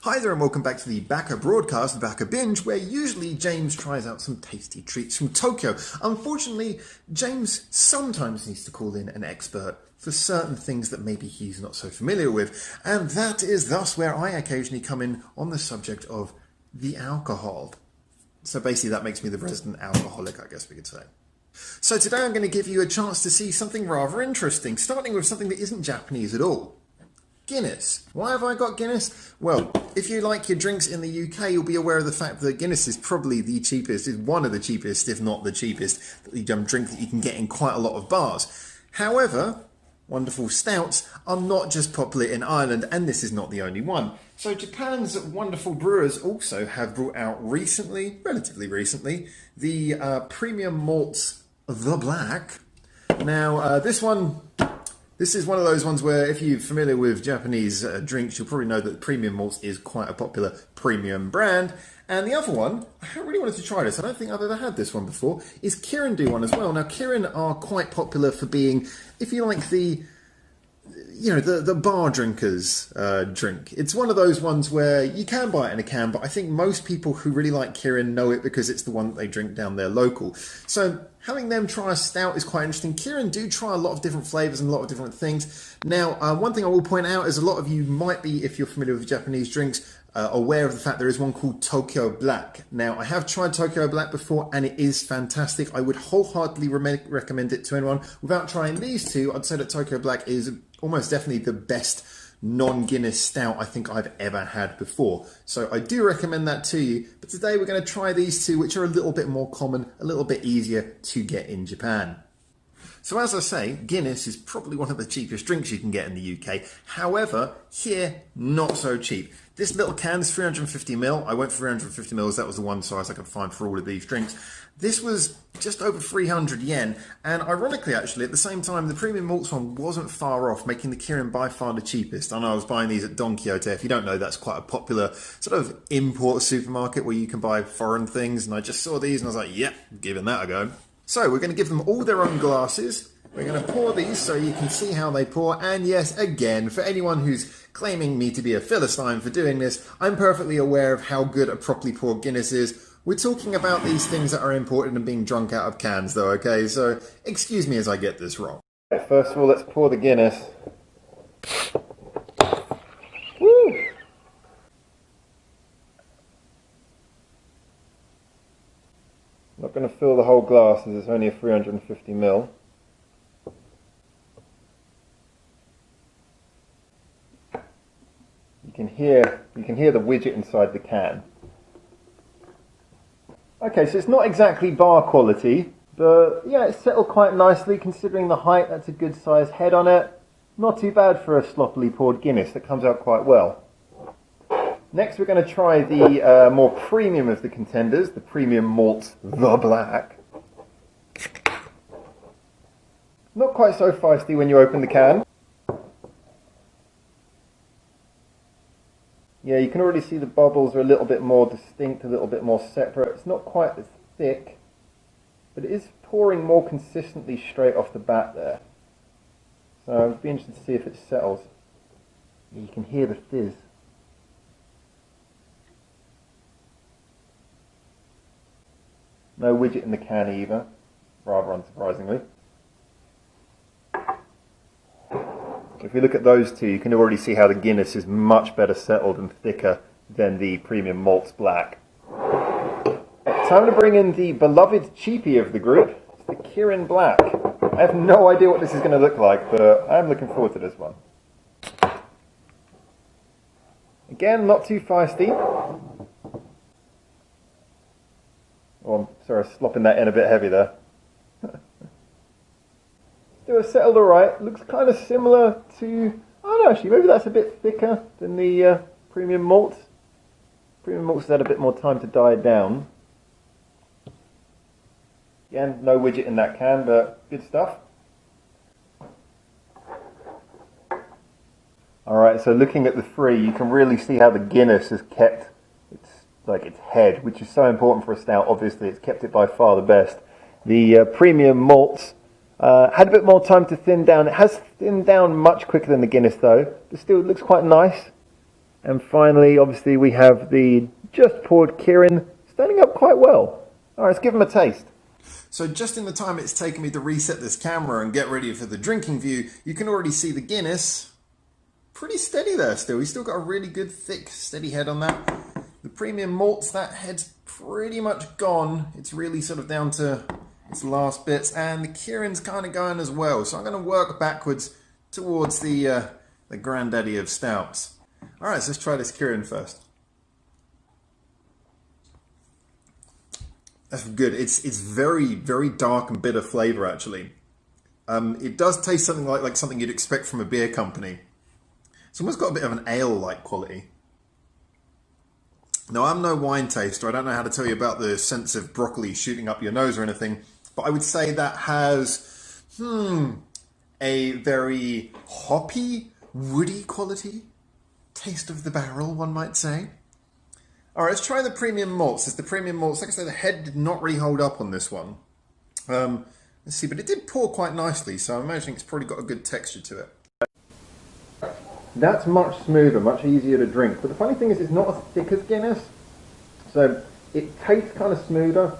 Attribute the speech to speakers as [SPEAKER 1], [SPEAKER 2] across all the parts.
[SPEAKER 1] Hi there and welcome back to the Baka broadcast, the Baka Binge, where usually James tries out some tasty treats from Tokyo. Unfortunately, James sometimes needs to call in an expert for certain things that maybe he's not so familiar with, and that is thus where I occasionally come in on the subject of the alcohol. So basically that makes me the resident alcoholic, I guess we could say. So today I'm going to give you a chance to see something rather interesting, starting with something that isn't Japanese at all. Guinness. Why have I got Guinness? Well, if you like your drinks in the UK, you'll be aware of the fact that Guinness is probably the cheapest, is one of the cheapest, if not the cheapest, drink that you can get in quite a lot of bars. However, wonderful stouts are not just popular in Ireland, and this is not the only one. So Japan's wonderful brewers also have brought out recently, relatively recently, the premium malts, the Black. Now, this is one of those ones where if you're familiar with Japanese drinks, you'll probably know that premium malts is quite a popular premium brand. And the other one, I really wanted to try this, I don't think I've ever had this one before, is Kirin do one as well. Now Kirin are quite popular for being, if you like the bar drinkers drink. It's one of those ones where you can buy it in a can, but I think most people who really like Kirin know it because it's the one that they drink down there local. So having them try a stout is quite interesting. Kirin do try a lot of different flavours and a lot of different things. Now, one thing I will point out is a lot of you might be, if you're familiar with Japanese drinks, aware of the fact there is one called Tokyo Black. Now, I have tried Tokyo Black before and it is fantastic. I would wholeheartedly recommend it to anyone. Without trying these two, I'd say that Tokyo Black is almost definitely the best non-Guinness stout I think I've ever had before. So I do recommend that to you. But today we're going to try these two, which are a little bit more common, a little bit easier to get in Japan. So as I say, Guinness is probably one of the cheapest drinks you can get in the UK. However, here, not so cheap. This little can is 350ml. I went for 350ml, that was the one size I could find for all of these drinks. This was just over 300 yen, and ironically actually, at the same time, the premium malts one wasn't far off, making the Kirin by far the cheapest. I know I was buying these at Don Quixote. If you don't know, that's quite a popular sort of import supermarket where you can buy foreign things, and I just saw these and I was like, yep, giving that a go. So we're going to give them all their own glasses. We're going to pour these so you can see how they pour. And yes, again, for anyone who's claiming me to be a Philistine for doing this, I'm perfectly aware of how good a properly poured Guinness is. We're talking about these things that are imported and being drunk out of cans though, okay? So excuse me as I get this wrong. First of all, let's pour the Guinness. Woo! I'm not going to fill the whole glass as it's only a 350ml. You can hear the widget inside the can. Okay, so it's not exactly bar quality, but yeah, it's settled quite nicely considering the height. That's a good size head on it. Not too bad for a sloppily poured Guinness. That comes out quite well. Next we're going to try the more premium of the contenders, the premium malt, the Black. Not quite so feisty when you open the can. Yeah, you can already see the bubbles are a little bit more distinct, a little bit more separate. It's not quite as thick, but it is pouring more consistently straight off the bat there. So I'd be interested to see if it settles. You can hear the fizz. No widget in the can either, rather unsurprisingly. If we look at those two, you can already see how the Guinness is much better settled and thicker than the premium malts Black. Time to bring in the beloved cheapie of the group, it's the Kirin Black. I have no idea what this is going to look like, but I'm looking forward to this one. Again, not too feisty. Oh, I'm sorry, slopping that in a bit heavy there. Still settled alright. Looks kind of similar to... I don't know, actually, maybe that's a bit thicker than the premium malts. Premium malts had a bit more time to die down. Again, no widget in that can, but good stuff. Alright, so looking at the three, you can really see how the Guinness has kept its head, which is so important for a stout. Obviously, it's kept it by far the best. The premium malts had a bit more time to thin down. It has thinned down much quicker than the Guinness though, but still it looks quite nice.
[SPEAKER 2] And finally, obviously, we have the just poured Kirin standing up quite well. All right, let's give them a taste.
[SPEAKER 1] So just in the time it's taken me to reset this camera and get ready for the drinking view, you can already see the Guinness pretty steady there still. He's still got a really good, thick, steady head on that. The premium malts, that head's pretty much gone. It's really sort of down to its last bits. And the Kirin's kind of going as well. So I'm going to work backwards towards the granddaddy of stouts. All right, so let's try this Kirin first. That's good. It's very, very dark and bitter flavour, actually. It does taste something like something you'd expect from a beer company. It's almost got a bit of an ale-like quality. Now, I'm no wine taster. I don't know how to tell you about the sense of broccoli shooting up your nose or anything. But I would say that has, a very hoppy, woody quality. Taste of the barrel, one might say. All right, let's try the premium malts. It's the premium malts. Like I said, the head did not really hold up on this one. Let's see, but it did pour quite nicely, so I'm imagining it's probably got a good texture to it.
[SPEAKER 2] That's much smoother, much easier to drink. But the funny thing is it's not as thick as Guinness, so it tastes kind of smoother.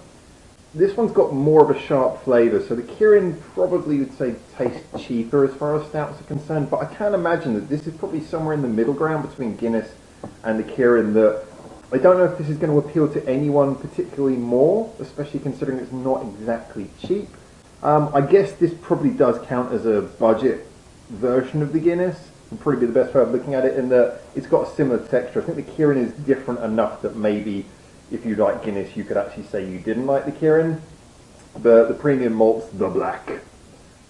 [SPEAKER 2] This one's got more of a sharp flavour, so the Kirin probably would say tastes cheaper as far as stouts are concerned, but I can imagine that this is probably somewhere in the middle ground between Guinness and the Kirin. That I don't know if this is going to appeal to anyone particularly more, especially considering it's not exactly cheap. I guess this probably does count as a budget version of the Guinness. Would probably be the best way of looking at it, in that it's got a similar texture. I think the Kirin is different enough that maybe if you like Guinness, you could actually say you didn't like the Kirin. But the premium malts, the black,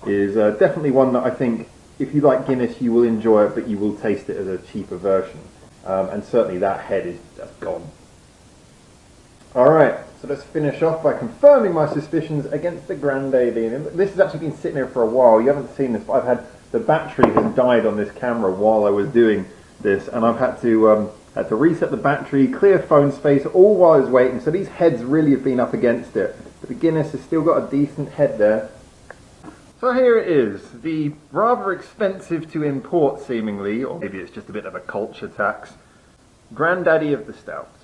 [SPEAKER 2] is definitely one that I think if you like Guinness, you will enjoy it, but you will taste it as a cheaper version. And certainly that head is just gone. Alright, so let's finish off by confirming my suspicions against the Grandaddy. This has actually been sitting here for a while. You haven't seen this, but I've had the battery has died on this camera while I was doing this, and I've had to reset the battery, clear phone space, all while I was waiting. So these heads really have been up against it. But the Guinness has still got a decent head there. So here it is, the rather expensive to import seemingly, or maybe it's just a bit of a culture tax, Grandaddy of the stouts.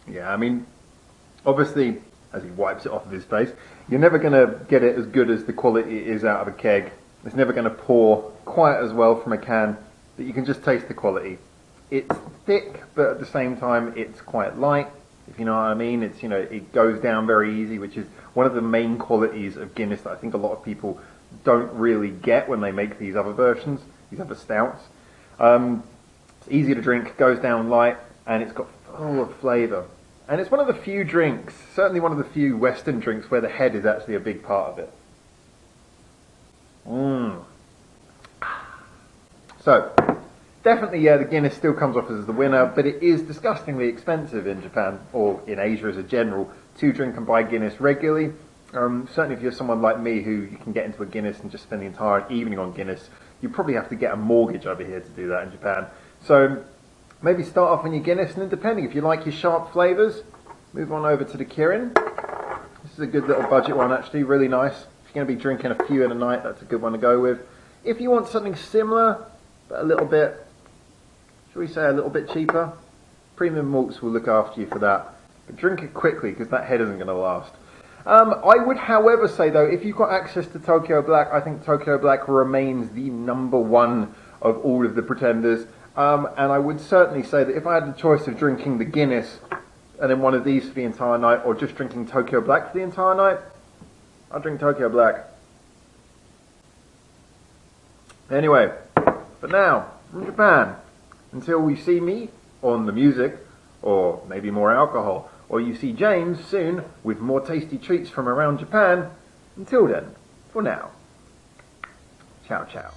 [SPEAKER 2] Yeah, I mean, obviously, as he wipes it off of his face, you're never going to get it as good as the quality it is out of a keg. It's never going to pour quite as well from a can, but you can just taste the quality. It's thick, but at the same time, it's quite light, if you know what I mean. It's, you know, it goes down very easy, which is one of the main qualities of Guinness that I think a lot of people don't really get when they make these other versions, these other stouts. It's easy to drink, goes down light, and it's got full of flavour. And it's one of the few drinks, certainly one of the few Western drinks, where the head is actually a big part of it. So, definitely, yeah, the Guinness still comes off as the winner, but it is disgustingly expensive in Japan, or in Asia as a general, to drink and buy Guinness regularly. Certainly if you're someone like me who you can get into a Guinness and just spend the entire evening on Guinness, you probably have to get a mortgage over here to do that in Japan. So, maybe start off on your Guinness, and then depending, if you like your sharp flavours, move on over to the Kirin. This is a good little budget one actually, really nice. If you're going to be drinking a few in a night, that's a good one to go with. If you want something similar, but a little bit, shall we say a little bit cheaper, premium malts will look after you for that. But drink it quickly, because that head isn't going to last. I would, however, say though, if you've got access to Tokyo Black, I think Tokyo Black remains the #1 of all of the pretenders. And I would certainly say that if I had the choice of drinking the Guinness and then one of these for the entire night, or just drinking Tokyo Black for the entire night, I'd drink Tokyo Black. Anyway, but now, from Japan, until we see me on the music, or maybe more alcohol, or you see James soon with more tasty treats from around Japan, until then, for now, ciao ciao.